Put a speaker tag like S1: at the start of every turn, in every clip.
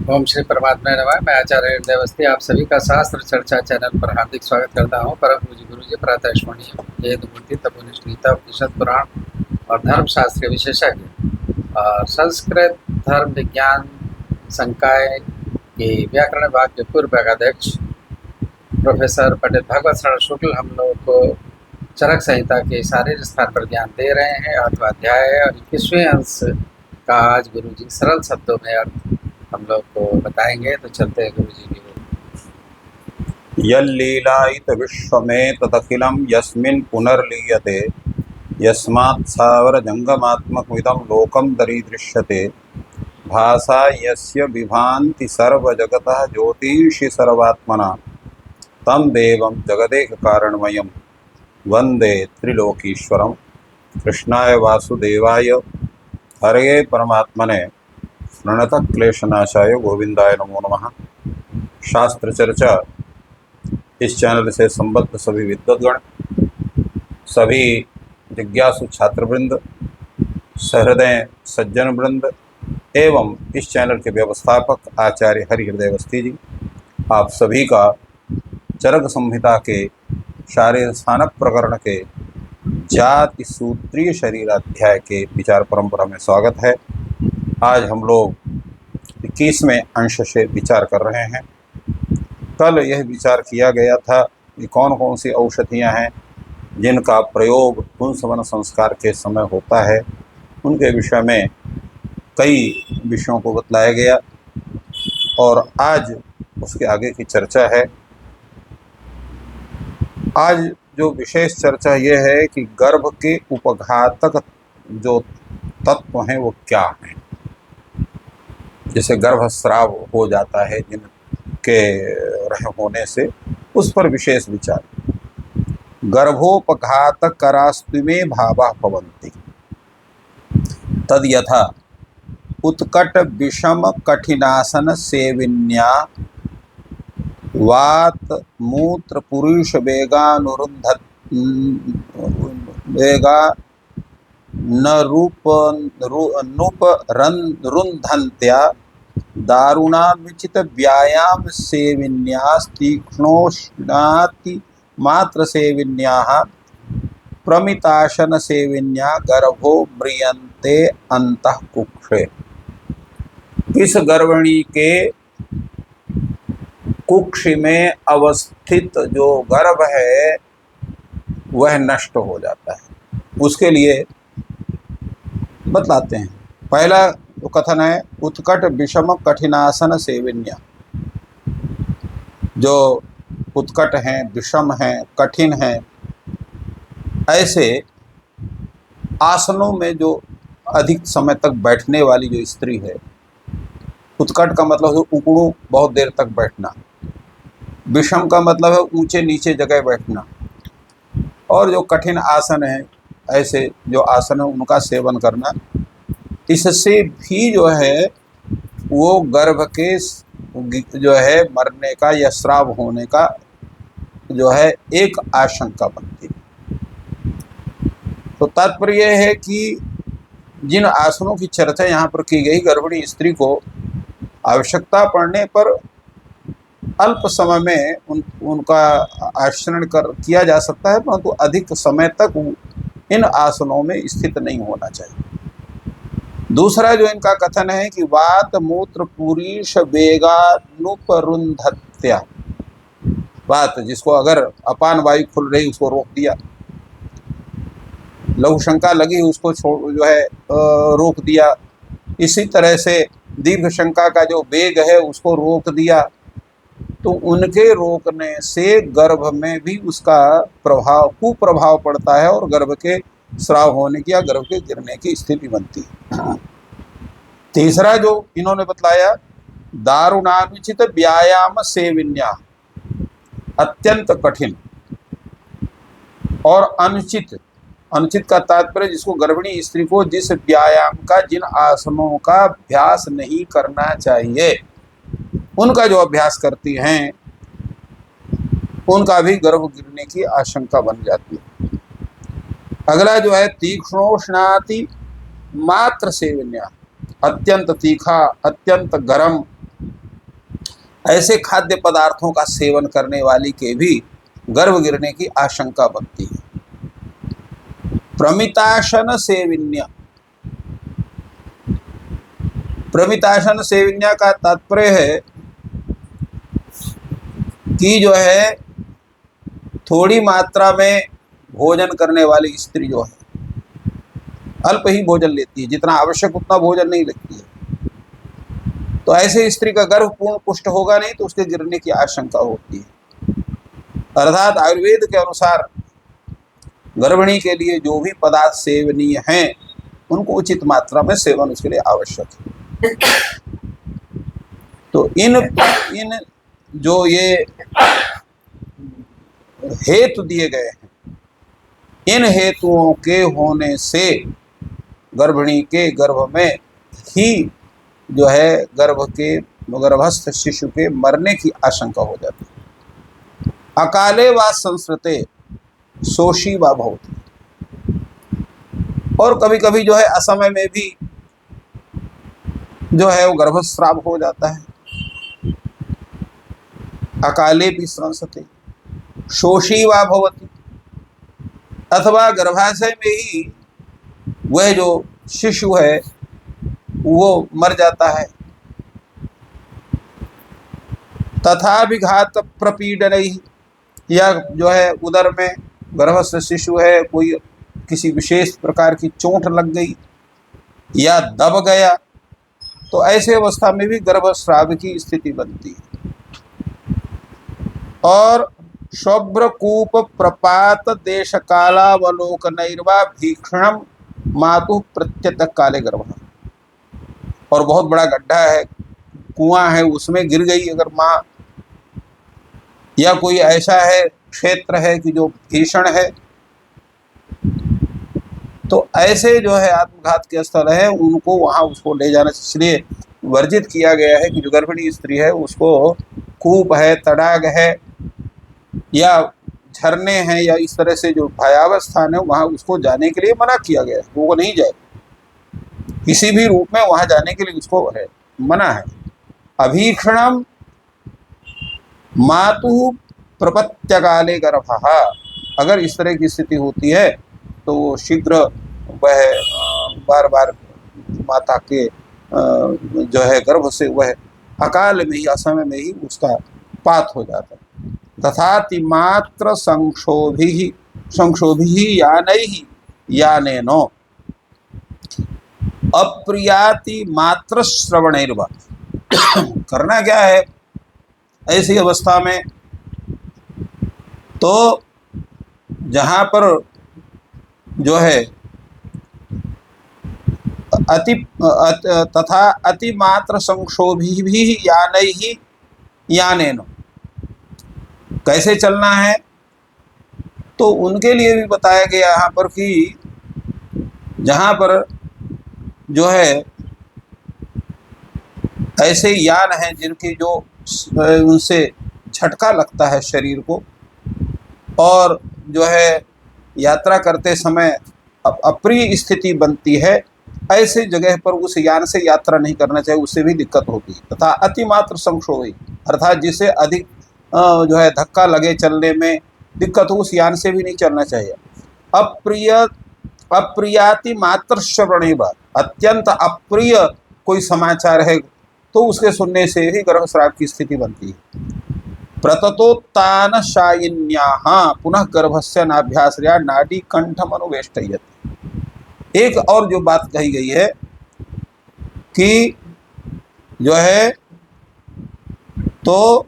S1: ओम श्री परमात्मा नमः। मैं आचार्य हृदय अवस्थी आप सभी का शास्त्र चर्चा चैनल पर हार्दिक स्वागत करता हूँ। परम पूज्य गुरु जी प्रातः स्मरणीय वेद मूर्ति तपोनिष्ठ गीता उपनिषद पुराण और धर्म शास्त्र के विशेषज्ञ संस्कृत धर्म विज्ञान संकाय के व्याकरण विभाग के पूर्व अध्यक्ष प्रोफेसर पंडित भगवत शरण शुक्ल हम लोग को चरक संहिता के सारे स्थान पर ज्ञान दे रहे हैं। अथवा अध्याय और 21वें अंश का आज गुरु जी सरल शब्दों में अर्थ हम लोग को बताएंगे। तो चलते हैं गुरु जी की ओर।
S2: यल्लीलायित विश्वमेतदखिलं यस्मिन् पुनर्लीयते यस्मात् सावरजङ्गमात्मकमिदं लोकं दरीदृश्यते भासा यस्य विभान्ति सर्वजगतः ज्योतिषि सर्वात्मना तं देवं जगदेककारणमयं वन्दे त्रिलोकीश्वरं। कृष्णाय वासुदेवाय हरये परमात्मने प्रणतक्लेशनाशाय गोविंदाय नमो नमः। शास्त्र चर्चा इस चैनल से संबद्ध सभी विद्वद्गण, सभी जिज्ञासु छात्रवृंद, सहृदय सज्जन वृंद एवं इस चैनल के व्यवस्थापक आचार्य हरि हृदय अवस्थी जी, आप सभी का चरक संहिता के शारीर स्थानक प्रकरण के जाति सूत्रीय शरीराध्याय के विचार परंपरा में स्वागत है। आज हम लोग 21वें अंश से विचार कर रहे हैं। कल यह विचार किया गया था कि कौन कौन सी औषधियां हैं जिनका प्रयोग पुंसवन संस्कार के समय होता है। उनके विषय में कई विषयों को बतलाया गया और आज उसके आगे की चर्चा है। आज जो विशेष चर्चा ये है कि गर्भ के उपघातक जो तत्व हैं वो क्या हैं। जैसे गर्भस्राव हो जाता है जिनके होने से, उस पर विशेष विचार। गर्भोपघातकरास्त्विमे भावाः भवन्ति तद यथा उत्कट विषम कठिनासन सेविन्या वात मूत्र पुरुष वेगानुरुन्धत वेगा न रूप रुन्धन्त्या दारुणान्विचित व्यायाम सेविन्यास तीक्ष्णोष्णाति मात्र सेविन्याः प्रमिताशन सेविन्या गर्भो म्रियन्ते अंतः कुक्षे। इस गर्भिणी के कुक्ष में अवस्थित जो गर्भ है वह नष्ट हो जाता है। उसके लिए बतलाते हैं। पहला जो कथन है, उत्कट विषम कठिनासन सेविन्या। जो उत्कट हैं, विषम हैं, कठिन हैं, ऐसे आसनों में जो अधिक समय तक बैठने वाली जो स्त्री है। उत्कट का मतलब है उकड़ू बहुत देर तक बैठना। विषम का मतलब है ऊंचे नीचे जगह बैठना। और जो कठिन आसन है, ऐसे जो आसन है उनका सेवन करना, इससे भी जो है वो गर्भ के जो है मरने का या श्राव होने का जो है एक आशंका बनती है। तो तात्पर्य है कि जिन आसनों की चर्चा यहाँ पर की गई, गर्भिणी स्त्री को आवश्यकता पड़ने पर अल्प समय में उनका आचरण किया जा सकता है, परंतु अधिक समय तक इन आसनों में स्थित नहीं होना चाहिए। दूसरा जो इनका कथन है कि वात मूत्र पुरुष वेगानुपरुन्धत्या। वात, जिसको अगर अपान वायु खुल रही उसको रोक दिया, लघु शंका लगी उसको जो है रोक दिया। इसी तरह से दीर्घ शंका का जो वेग है उसको रोक दिया। तो उनके रोकने से गर्भ में भी उसका कुप्रभाव पड़ता है और गर्भ के स्राव होने की या गर्भ के गिरने की स्थिति बनती है। तीसरा जो इन्होंने बतलाया, दारुणानुचित व्यायाम सेविन्या। अत्यंत कठिन और अनुचित, अनुचित का तात्पर्य जिसको गर्भिणी स्त्री को जिस व्यायाम का, जिन आसनों का अभ्यास नहीं करना चाहिए उनका जो अभ्यास करती हैं, उनका भी गर्भ गिरने की आशंका बन जाती है। अगला जो है तीक्ष्णोष्णाति मात्र सेविन्या। अत्यंत तीखा, अत्यंत गर्म ऐसे खाद्य पदार्थों का सेवन करने वाली के भी गर्भ गिरने की आशंका बनती है। प्रमिताशन सेविन्या, प्रमिताशन सेविन्या का तात्पर्य है कि जो है थोड़ी मात्रा में भोजन करने वाली स्त्री जो है अल्प ही भोजन लेती है, जितना आवश्यक उतना भोजन नहीं लेती है, तो ऐसे स्त्री का गर्भ पूर्ण पुष्ट होगा नहीं तो उसके गिरने की आशंका होती है। अर्थात आयुर्वेद के अनुसार गर्भिणी के लिए जो भी पदार्थ सेवनीय हैं उनको उचित मात्रा में सेवन उसके लिए आवश्यक है। तो इन जो ये हेतु दिए गए हैं, इन हेतुओं के होने से गर्भिणी के गर्भ में ही जो है गर्भस्थ शिशु के मरने की आशंका हो जाती है। अकाले व संस्कृते शोषी व भवति, और कभी कभी जो है असमय में भी जो है वो गर्भस्राव हो जाता है। अकाले भी संसते शोषी व भवति, अथवा गर्भाशय में ही वह जो शिशु है वो मर जाता है। तथा विघात प्रपीडनैः, या जो है उदर में गर्भस्थ शिशु है, कोई किसी विशेष प्रकार की चोट लग गई या दब गया, तो ऐसे अवस्था में भी गर्भस्राव की स्थिति बनती है। और शुभ्रकूप प्रपात देश कालावलोकनैर्वा भीक्षणम मातु प्रत्यत काले गर्भ, और बहुत बड़ा गड्ढा है, कुआं है, उसमें गिर गई अगर माँ, या कोई ऐसा है क्षेत्र है कि जो भीषण है, तो ऐसे जो है आत्मघात के स्थल है उनको वहाँ उसको ले जाना, इसलिए वर्जित किया गया है कि जो गर्भिणी स्त्री है उसको कूप है, तड़ाग है या झरने हैं या इस तरह से जो भयावह स्थान है वहाँ उसको जाने के लिए मना किया गया है, वो नहीं जाए, किसी भी रूप में वहाँ जाने के लिए उसको है मना है। अभीक्षणम मातु प्रपत्यकाले गर्भः, अगर इस तरह की स्थिति होती है तो वो शीघ्र वह बार बार माता के जो है गर्भ से वह अकाल में ही, असमय में ही उसका पात हो जाता है। तथाति मात्र संक्षोभि यानैः यानेनो अप्रियाति मात्र श्रवणैर्वा, करना क्या है ऐसी अवस्था में, तो जहाँ पर जो है तथा अतिमात्र संक्षोभी भी यानैः यानेनो, कैसे चलना है, तो उनके लिए भी बताया गया यहाँ पर कि जहाँ पर जो है ऐसे यान हैं जिनकी जो उनसे झटका लगता है शरीर को, और जो है यात्रा करते समय अप्रिय स्थिति बनती है, ऐसे जगह पर उस यान से यात्रा नहीं करना चाहिए, उससे भी दिक्कत होती है। तथा अतिमात्र संक्षोभी, अर्थात जिसे अधिक जो है धक्का लगे चलने में दिक्कत हो, उस यान से भी नहीं चलना चाहिए। अप्रियाति मात्र श्रवणे, अत्यंत अप्रिय कोई समाचार है तो उसके सुनने से ही गर्भस्राव की स्थिति बनती है। प्रततोत्तान शायिन्याः पुनः गर्भस्य नाभ्याश्रया नाडी कंठम अनुवेष्टयति। एक और जो बात कही गई है कि जो है तो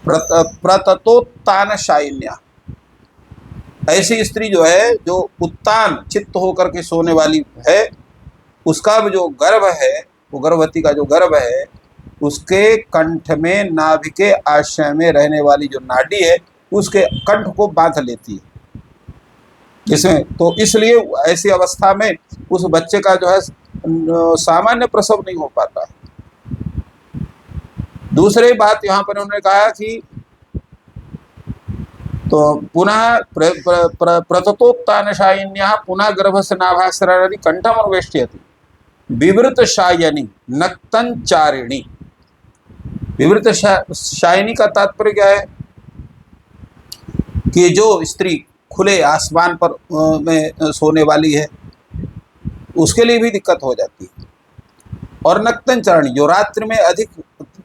S2: प्रततोत्तान शायिन्या, ऐसी स्त्री जो है जो उत्तान चित्त होकर के सोने वाली है, उसका जो गर्भ है, वो गर्भवती का जो गर्भ है, उसके कंठ में नाभि के आश्रय में रहने वाली जो नाड़ी है उसके कंठ को बांध लेती है इसमें, तो इसलिए ऐसी अवस्था में उस बच्चे का जो है सामान्य प्रसव नहीं हो पाता है। दूसरी बात यहाँ पर उन्होंने कहा कि तो पुनः प्रततोत्तान शायिन्याः पुनः गर्भस्य नाभाश्रयादि कंठम अनुवेष्टयति, विवृत शायनी नक्तंचारिणी। विवृत शायनी का तात्पर्य क्या है कि जो स्त्री खुले आसमान पर में सोने वाली है उसके लिए भी दिक्कत हो जाती है। और नक्तंचारिणी जो रात्रि में अधिक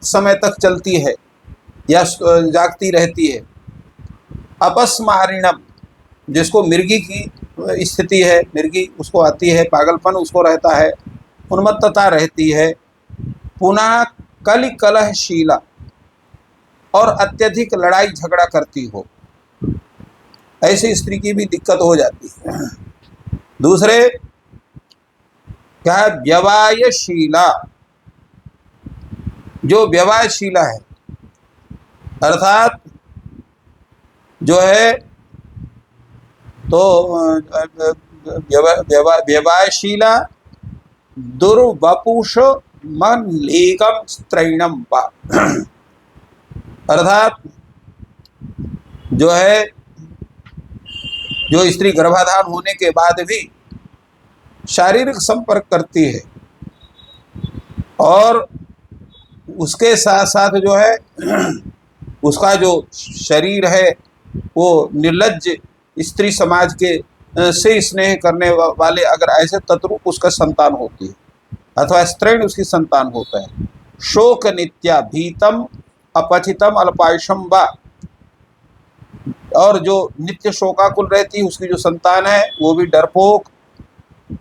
S2: समय तक चलती है या जागती रहती है। अपस्मारिणम जिसको मिर्गी की स्थिति है, मिर्गी उसको आती है, पागलपन उसको रहता है, उन्मत्तता रहती है। पुनः कलि कलहशीला और अत्यधिक लड़ाई झगड़ा करती हो, ऐसी स्त्री की भी दिक्कत हो जाती है। दूसरे क्या है, व्यवायशीला। जो व्यवायशीला है अर्थात जो है तो व्यवायशीला दुर्वपुष मन लेगम स्त्रैणम पा। अर्थात जो है जो स्त्री गर्भाधान होने के बाद भी शारीरिक संपर्क करती है और उसके साथ साथ जो है उसका जो शरीर है वो निर्लज्ज स्त्री समाज के से स्नेह करने वाले अगर ऐसे तद्रूप उसका संतान होती है अथवा स्त्रैण उसकी संतान होता है। शोक नित्या भीतम अपचितम अल्पायुषम वा। और जो नित्य शोकाकुल रहती है उसकी जो संतान है वो भी डरपोक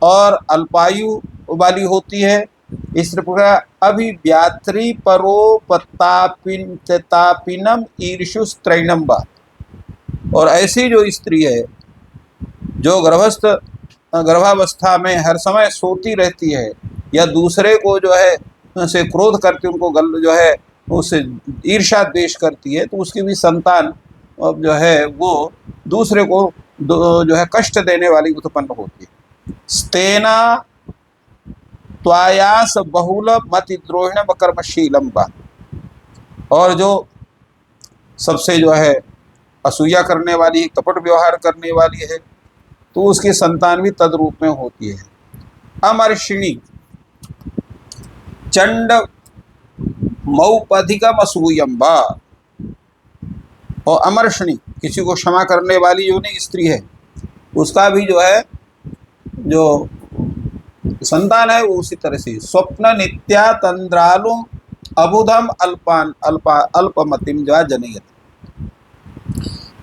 S2: और अल्पायु वाली होती है। इस प्रकार अभिव्यात्री परोपतापिनम ईर्षु स्त्रैणम वा। और ऐसी जो स्त्री है जो गर्भावस्था में हर समय सोती रहती है या दूसरे को जो है से क्रोध करके उनको जो है उससे ईर्षा द्वेष करती है, तो उसकी भी संतान जो है वो दूसरे को जो है कष्ट देने वाली उत्पन्न होती है। स्तेना त्वायास बहुल मतिद्रोहिणम कर्मशीलम वा। और जो सबसे जो है असूया करने वाली, कपट व्यवहार करने वाली है, तो उसकी संतान भी तद्रूप में होती है। अमर्षिणी चंड मौपधिकम असूयम वा। और अमर्षणी किसी को क्षमा करने वाली जो नहीं स्त्री है उसका भी जो है जो संतान है वो उसी तरह से स्वप्न नित्या तंद्रालुम अबुधम अल्पमतिम जो जनयति।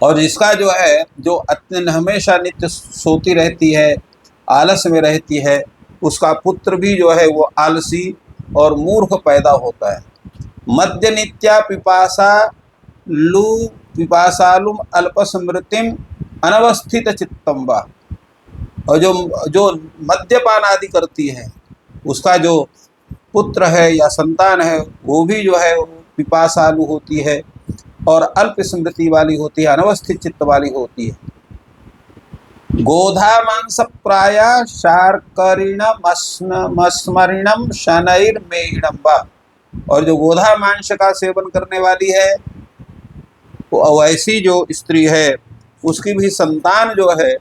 S2: और जिसका जो है जो अत्यंत हमेशा नित्य सोती रहती है, आलस में रहती है, उसका पुत्र भी जो है वो आलसी और मूर्ख पैदा होता है। मद्य नित्या पिपासालुम अल्पस्मृतिम अनवस्थित चित्तम वा। और जो मद्यपान आदि करती है उसका जो पुत्र है या संतान है वो भी जो है पिपासालु होती है और अल्प स्मृति वाली होती है, अनवस्थित चित्त वाली होती है। गोधा मांस प्राय शार्करिणम मस्मरिणम शनैर्मेहिणम वा। और जो गोधा मांस का सेवन करने वाली है वो ऐसी जो स्त्री है उसकी भी संतान जो है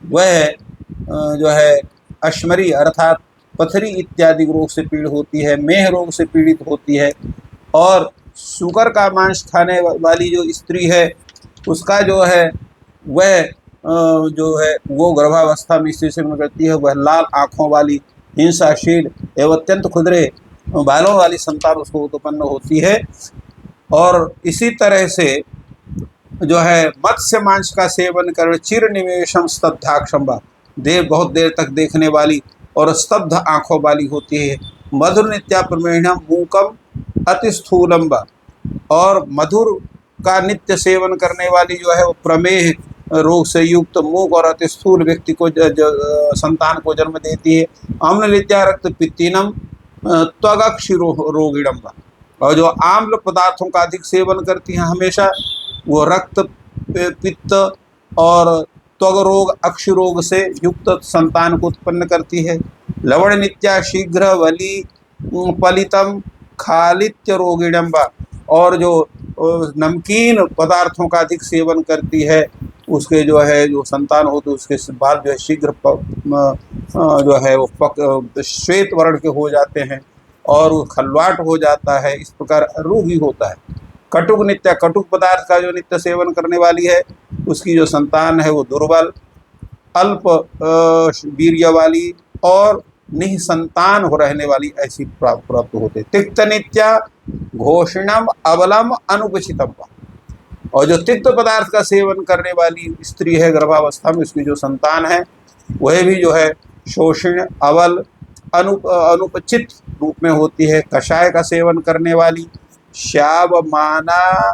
S2: वह जो है अश्मरी अर्थात पथरी इत्यादि रोग से पीड़ित होती है, मेह रोग से पीड़ित होती है। और शुगर का मांस खाने वाली जो स्त्री है उसका जो है वह जो है वो गर्भावस्था में स्त्री से करती है, वह लाल आँखों वाली हिंसाशील एवं अत्यंत खुदरे बालों वाली संतान उसको उत्पन्न होती है। और इसी तरह से जो है मत्स्य मांस का सेवन कर चिर निवेशम स्तब्धाक्षम वा। बहुत देर तक देखने वाली और स्तब्ध आँखों वाली होती है। मधुर नित्या प्रमेणम मूकम अति स्थूलम वा। और मधुर का नित्य सेवन करने वाली जो है वो प्रमेह रोग से युक्त मूक और अति स्थूल व्यक्ति को संतान को जन्म देती है। अम्ल नित्या रक्त पित्तीनम त्वगक्षि रोगिणम वा। और जो आम्ल पदार्थों का अधिक सेवन करती हैं हमेशा वो रक्त पित्त और त्वग रोग अक्ष रोग से युक्त संतान को उत्पन्न करती है। लवण नित्या शीघ्र वली पलितम खालित्य रोगिणम वा। और जो नमकीन पदार्थों का अधिक सेवन करती है उसके जो है जो संतान हो तो उसके बाल जो है शीघ्र जो है वो श्वेत वर्ण के हो जाते हैं और वो खलवाट हो जाता है। इस प्रकार रोगी होता है। कटुक नित्य, कटुक पदार्थ का जो नित्य सेवन करने वाली है उसकी जो संतान है वो दुर्बल, अल्प वीर्य वाली और निसंतान हो रहने वाली ऐसी प्राप्त होते। तिक्त नित्या घोषणम अबलम अनुपचितम। और जो तिक्त पदार्थ का सेवन करने वाली स्त्री है गर्भावस्था में, उसकी जो संतान है वह भी जो है शोषण, अबल, अनुपचित रूप में होती है। कषाय का सेवन करने वाली श्यावमाना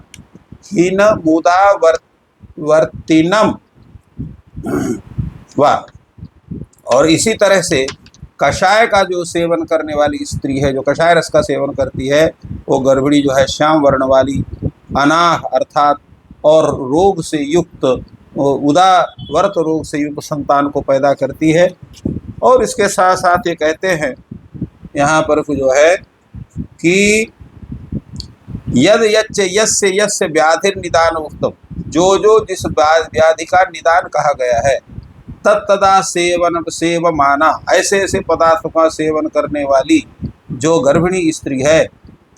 S2: हीन मुदा वर्तिनम वाह। और इसी तरह से कषाय का जो सेवन करने वाली स्त्री है, जो कषाय रस का सेवन करती है, वो गर्भिणी जो है श्याम वर्ण वाली, अनाह अर्थात और रोग से युक्त, उदावर्त रोग से युक्त संतान को पैदा करती है। और इसके साथ साथ ये कहते हैं यहाँ पर जो है कि यद यच्च यस्य यस्य व्याधिर निदान उत्तम, जो जिस व्याधि का निदान कहा गया है, तत्तदा सेवमाना, ऐसे पदार्थों का सेवन करने वाली जो गर्भिणी स्त्री है,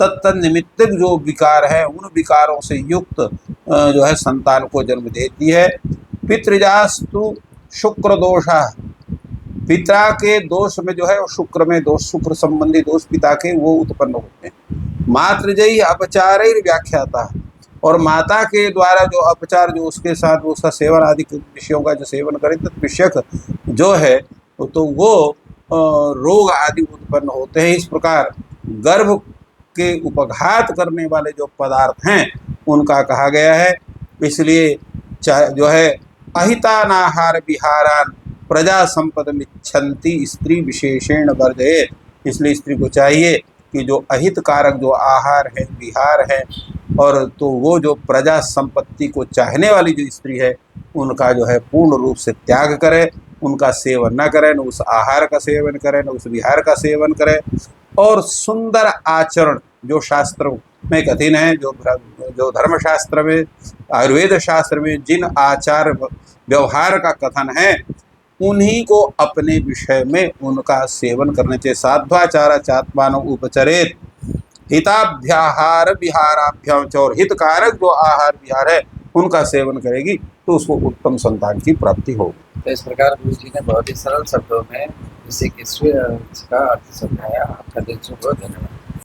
S2: तत्त निमित्त जो विकार है उन विकारों से युक्त जो है संतान को जन्म देती है। पितृजास्तु शुक्र दोषा, पिता के दोष में जो है शुक्र में दोष, शुक्र संबंधी दोष पिता के वो उत्पन्न होते हैं। मातृजयी अपचार व्याख्याता, और माता के द्वारा जो अपचार, जो उसके साथ उसका सेवन आदि विषयों का जो सेवन करे तो विषयक जो है तो वो रोग आदि उत्पन्न होते हैं। इस प्रकार गर्भ के उपघात करने वाले जो पदार्थ हैं उनका कहा गया है। इसलिए जो है अहितानाहार विहारान प्रजा संपदमिच्छन्ति स्त्री विशेषेण वर्जयेत्, इसलिए स्त्री को चाहिए कि जो अहित कारक जो आहार है, विहार है, और तो वो जो प्रजा संपत्ति को चाहने वाली जो स्त्री है उनका जो है पूर्ण रूप से त्याग करे, उनका सेवन न करें, न उस आहार का सेवन करें, न उस विहार का सेवन करें। और सुंदर आचरण जो शास्त्र में कथन है, जो धर्मशास्त्र में, आयुर्वेद शास्त्र में जिन आचार व्यवहार का कथन है उन्हीं को अपने विषय में उनका सेवन करने चाहिए। साध्वाचारा चात्मानो उपचरेत हिताभ्याहार विहाराभ्याम, और हितकारक जो आहार विहार है उनका सेवन करेगी तो उसको उत्तम संतान की प्राप्ति होगी।
S1: तो इस प्रकार गुरु जी ने बहुत ही सरल शब्दों में इसे का अर्थ समझाया। आपका दिन शुभ हो। धन्यवाद।